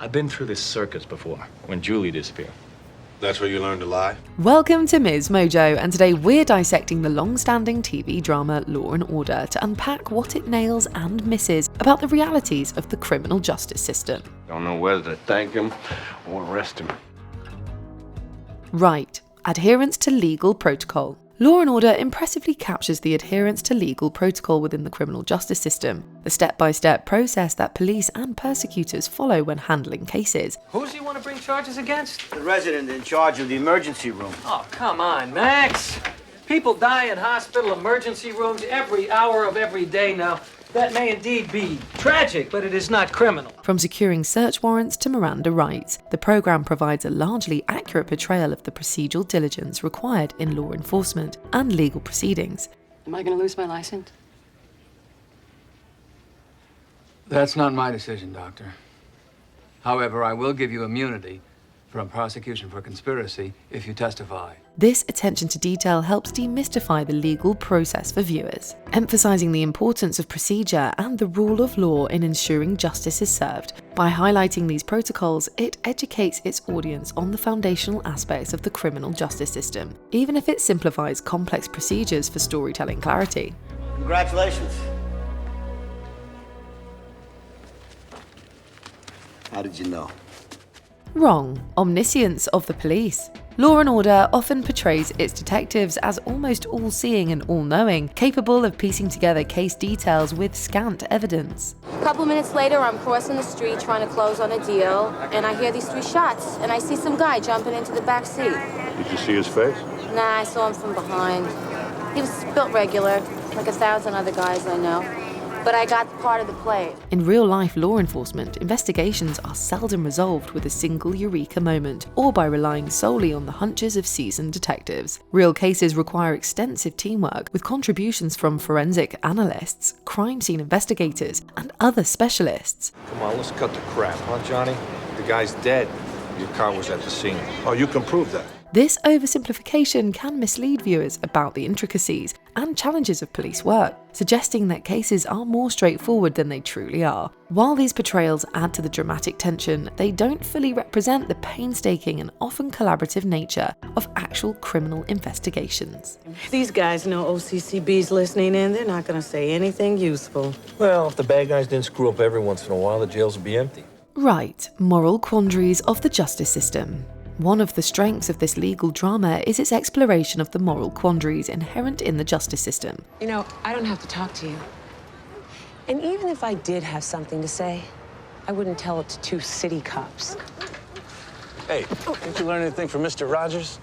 I've been through this circus before, when Julie disappeared. That's where you learned to lie? Welcome to MsMojo, and today we're dissecting the long-standing TV drama Law & Order to unpack what it nails and misses about the realities of the criminal justice system. Don't know whether to thank him or arrest him. Right, adherence to legal protocol. Law & Order impressively captures the adherence to legal protocol within the criminal justice system, the step-by-step process that police and prosecutors follow when handling cases. Who does he want to bring charges against? The resident in charge of the emergency room. Oh, come on, Max. People die in hospital emergency rooms every hour of every day now. That may indeed be tragic, but it is not criminal. From securing search warrants to Miranda rights, the program provides a largely accurate portrayal of the procedural diligence required in law enforcement and legal proceedings. Am I going to lose my license? That's not my decision, Doctor. However, I will give you immunity from prosecution for conspiracy if you testify. This attention to detail helps demystify the legal process for viewers, emphasizing the importance of procedure and the rule of law in ensuring justice is served. By highlighting these protocols, it educates its audience on the foundational aspects of the criminal justice system, even if it simplifies complex procedures for storytelling clarity. Congratulations. How did you know? Wrong. Omniscience of the police. Law & Order often portrays its detectives as almost all-seeing and all-knowing, capable of piecing together case details with scant evidence. A couple minutes later, I'm crossing the street trying to close on a deal, and I hear these 3 shots, and I see some guy jumping into the back seat. Did you see his face? Nah, I saw him from behind. He was built regular, like 1,000 other guys I know. But I got part of the play. In real-life law enforcement, investigations are seldom resolved with a single eureka moment, or by relying solely on the hunches of seasoned detectives. Real cases require extensive teamwork, with contributions from forensic analysts, crime scene investigators, and other specialists. Come on, let's cut the crap, huh, Johnny? The guy's dead. Your car was at the scene. Oh, you can prove that. This oversimplification can mislead viewers about the intricacies and challenges of police work, suggesting that cases are more straightforward than they truly are. While these portrayals add to the dramatic tension, they don't fully represent the painstaking and often collaborative nature of actual criminal investigations. These guys know OCCB's listening in. They're not going to say anything useful. Well, if the bad guys didn't screw up every once in a while, the jails would be empty. Right, moral quandaries of the justice system. One of the strengths of this legal drama is its exploration of the moral quandaries inherent in the justice system. You know, I don't have to talk to you. And even if I did have something to say, I wouldn't tell it to 2 city cops. Hey, didn't you learn anything from Mr. Rogers?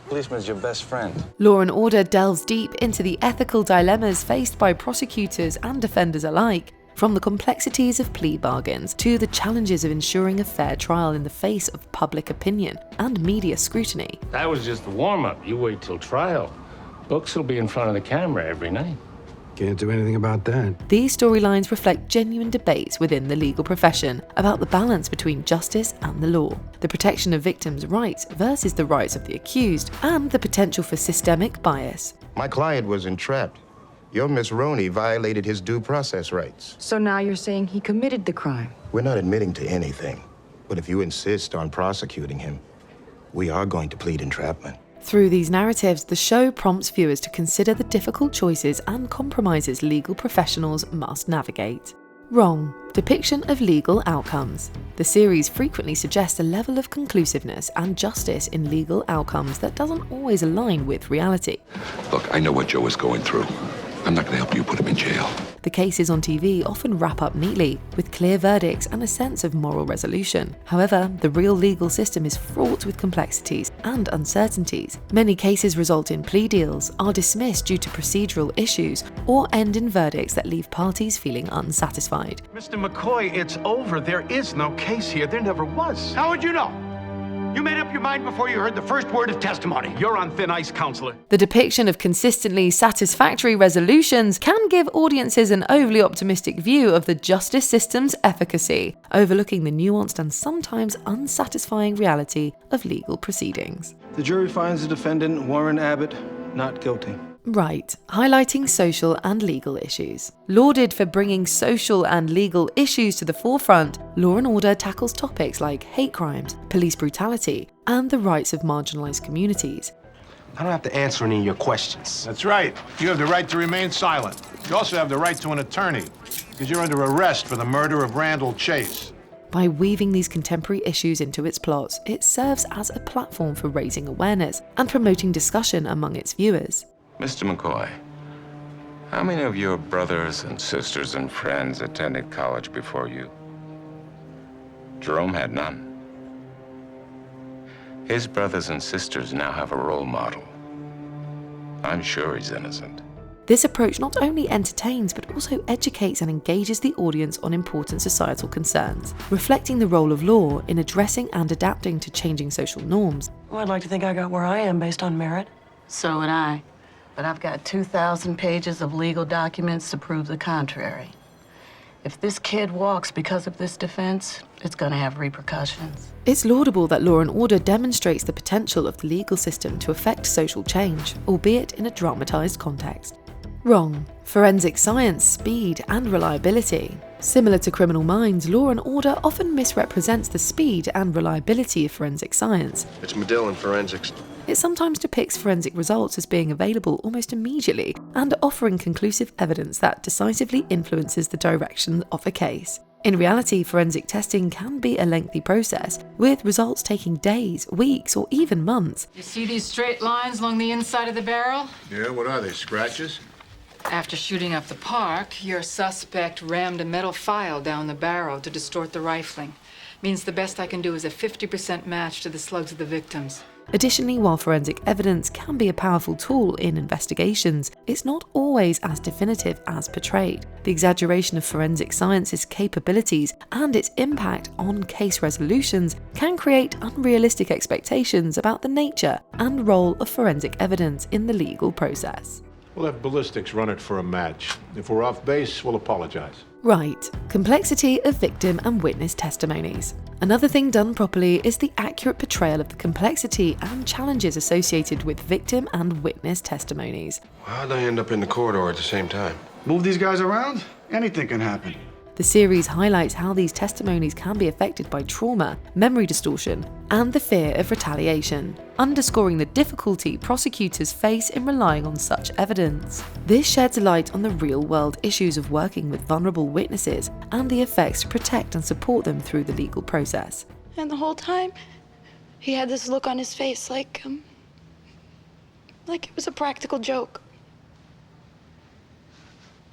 Policeman's your best friend. Law & Order delves deep into the ethical dilemmas faced by prosecutors and defenders alike, from the complexities of plea bargains to the challenges of ensuring a fair trial in the face of public opinion and media scrutiny. That was just the warm-up. You wait till trial. Books will be in front of the camera every night. Can't do anything about that. These storylines reflect genuine debates within the legal profession about the balance between justice and the law, the protection of victims' rights versus the rights of the accused, and the potential for systemic bias. My client was entrapped. Your Miss Roney violated his due process rights. So now you're saying he committed the crime? We're not admitting to anything, but if you insist on prosecuting him, we are going to plead entrapment. Through these narratives, the show prompts viewers to consider the difficult choices and compromises legal professionals must navigate. Wrong. Depiction of legal outcomes. The series frequently suggests a level of conclusiveness and justice in legal outcomes that doesn't always align with reality. Look, I know what Joe is going through. I'm not going to help you put him in jail. The cases on TV often wrap up neatly, with clear verdicts and a sense of moral resolution. However, the real legal system is fraught with complexities and uncertainties. Many cases result in plea deals, are dismissed due to procedural issues, or end in verdicts that leave parties feeling unsatisfied. Mr. McCoy, it's over. There is no case here. There never was. How would you know? You made up your mind before you heard the first word of testimony. You're on thin ice, counselor. The depiction of consistently satisfactory resolutions can give audiences an overly optimistic view of the justice system's efficacy, overlooking the nuanced and sometimes unsatisfying reality of legal proceedings. The jury finds the defendant, Warren Abbott, not guilty. Right, highlighting social and legal issues. Lauded for bringing social and legal issues to the forefront, Law & Order tackles topics like hate crimes, police brutality, and the rights of marginalized communities. I don't have to answer any of your questions. That's right. You have the right to remain silent. You also have the right to an attorney, because you're under arrest for the murder of Randall Chase. By weaving these contemporary issues into its plots, it serves as a platform for raising awareness and promoting discussion among its viewers. Mr. McCoy, how many of your brothers and sisters and friends attended college before you? Jerome had none. His brothers and sisters now have a role model. I'm sure he's innocent. This approach not only entertains but also educates and engages the audience on important societal concerns, reflecting the role of law in addressing and adapting to changing social norms. Well, I'd like to think I got where I am based on merit. So would I. But I've got 2,000 pages of legal documents to prove the contrary. If this kid walks because of this defense, it's going to have repercussions. It's laudable that Law & Order demonstrates the potential of the legal system to affect social change, albeit in a dramatized context. Wrong. Forensic science, speed, and reliability. Similar to Criminal Minds, Law & Order often misrepresents the speed and reliability of forensic science. It's Medill in forensics. It sometimes depicts forensic results as being available almost immediately and offering conclusive evidence that decisively influences the direction of a case. In reality, forensic testing can be a lengthy process, with results taking days, weeks, or even months. You see these straight lines along the inside of the barrel? Yeah, what are they, scratches? After shooting up the park, your suspect rammed a metal file down the barrel to distort the rifling. Means the best I can do is a 50% match to the slugs of the victims. Additionally, while forensic evidence can be a powerful tool in investigations, it's not always as definitive as portrayed. The exaggeration of forensic science's capabilities and its impact on case resolutions can create unrealistic expectations about the nature and role of forensic evidence in the legal process. We'll have ballistics run it for a match. If we're off base, we'll apologize. Right. Complexity of victim and witness testimonies. Another thing done properly is the accurate portrayal of the complexity and challenges associated with victim and witness testimonies. How'd I end up in the corridor at the same time? Move these guys around? Anything can happen. The series highlights how these testimonies can be affected by trauma, memory distortion, and the fear of retaliation, underscoring the difficulty prosecutors face in relying on such evidence. This sheds light on the real-world issues of working with vulnerable witnesses and the effects to protect and support them through the legal process. And the whole time, he had this look on his face like it was a practical joke.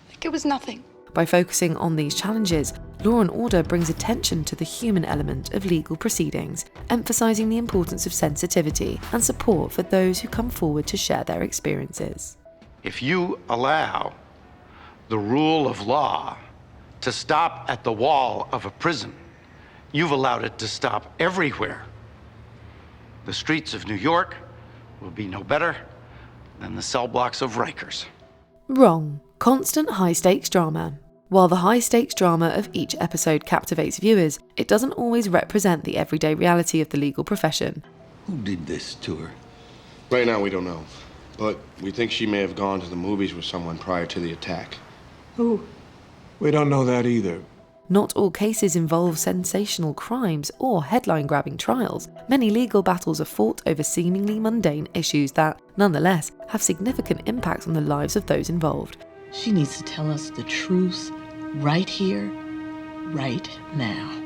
Like it was nothing. By focusing on these challenges, Law & Order brings attention to the human element of legal proceedings, emphasizing the importance of sensitivity and support for those who come forward to share their experiences. If you allow the rule of law to stop at the wall of a prison, you've allowed it to stop everywhere. The streets of New York will be no better than the cell blocks of Rikers. Wrong. Constant high-stakes drama. While the high-stakes drama of each episode captivates viewers, it doesn't always represent the everyday reality of the legal profession. Who did this to her? Right now, we don't know. But we think she may have gone to the movies with someone prior to the attack. Who? We don't know that either. Not all cases involve sensational crimes or headline-grabbing trials. Many legal battles are fought over seemingly mundane issues that, nonetheless, have significant impacts on the lives of those involved. She needs to tell us the truth right here, right now.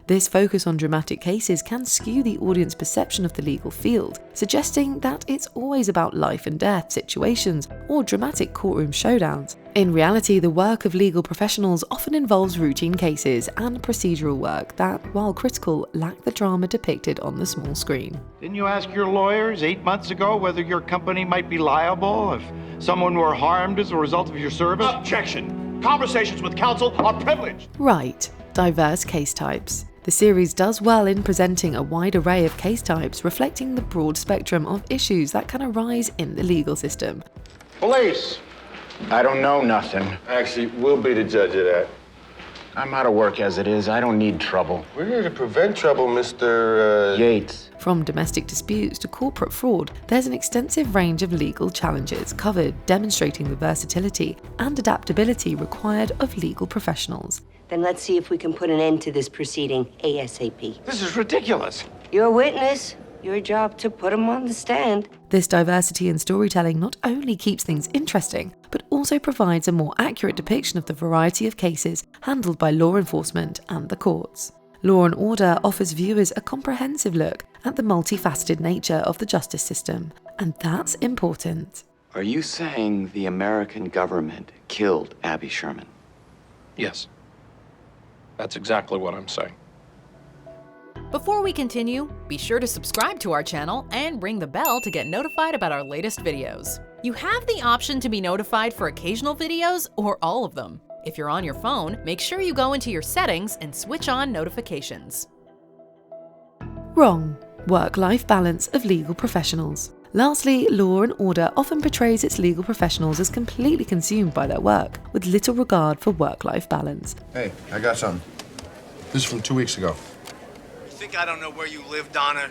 This focus on dramatic cases can skew the audience perception of the legal field, suggesting that it's always about life and death situations or dramatic courtroom showdowns. In reality, the work of legal professionals often involves routine cases and procedural work that, while critical, lack the drama depicted on the small screen. Didn't you ask your lawyers 8 months ago whether your company might be liable if someone were harmed as a result of your service? Objection! Conversations with counsel are privileged! Right. Diverse case types. The series does well in presenting a wide array of case types, reflecting the broad spectrum of issues that can arise in the legal system. Police! I don't know nothing. Actually, we'll be the judge of that. I'm out of work as it is. I don't need trouble. We're here to prevent trouble, Mr. Yates. From domestic disputes to corporate fraud, there's an extensive range of legal challenges covered, demonstrating the versatility and adaptability required of legal professionals. Then let's see if we can put an end to this proceeding ASAP. This is ridiculous. You're a witness. Your job to put him on the stand. This diversity in storytelling not only keeps things interesting, but also provides a more accurate depiction of the variety of cases handled by law enforcement and the courts. Law and Order offers viewers a comprehensive look at the multifaceted nature of the justice system, and that's important. Are you saying the American government killed Abby Sherman? Yes. That's exactly what I'm saying. Before we continue, be sure to subscribe to our channel and ring the bell to get notified about our latest videos. You have the option to be notified for occasional videos or all of them. If you're on your phone, make sure you go into your settings and switch on notifications. Wrong. Work-life balance of legal professionals. Lastly, Law and Order often portrays its legal professionals as completely consumed by their work, with little regard for work-life balance. Hey, I got something. This is from 2 weeks ago. Think I don't know where you live, Donna?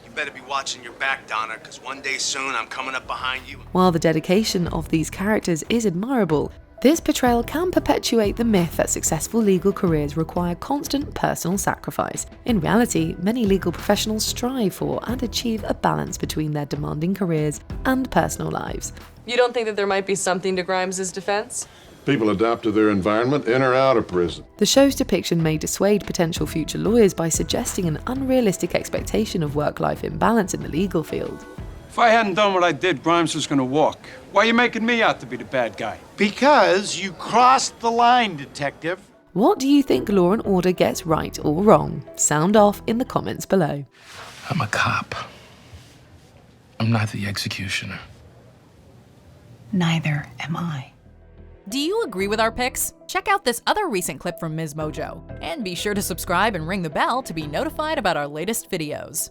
You better be watching your back, Donna, because one day soon I'm coming up behind you. While the dedication of these characters is admirable, this portrayal can perpetuate the myth that successful legal careers require constant personal sacrifice. In reality, many legal professionals strive for and achieve a balance between their demanding careers and personal lives. You don't think that there might be something to Grimes' defense? People adapt to their environment in or out of prison. The show's depiction may dissuade potential future lawyers by suggesting an unrealistic expectation of work-life imbalance in the legal field. If I hadn't done what I did, Grimes was gonna walk. Why are you making me out to be the bad guy? Because you crossed the line, Detective. What do you think Law and Order gets right or wrong? Sound off in the comments below. I'm a cop. I'm not the executioner. Neither am I. Do you agree with our picks? Check out this other recent clip from MsMojo. And be sure to subscribe and ring the bell to be notified about our latest videos.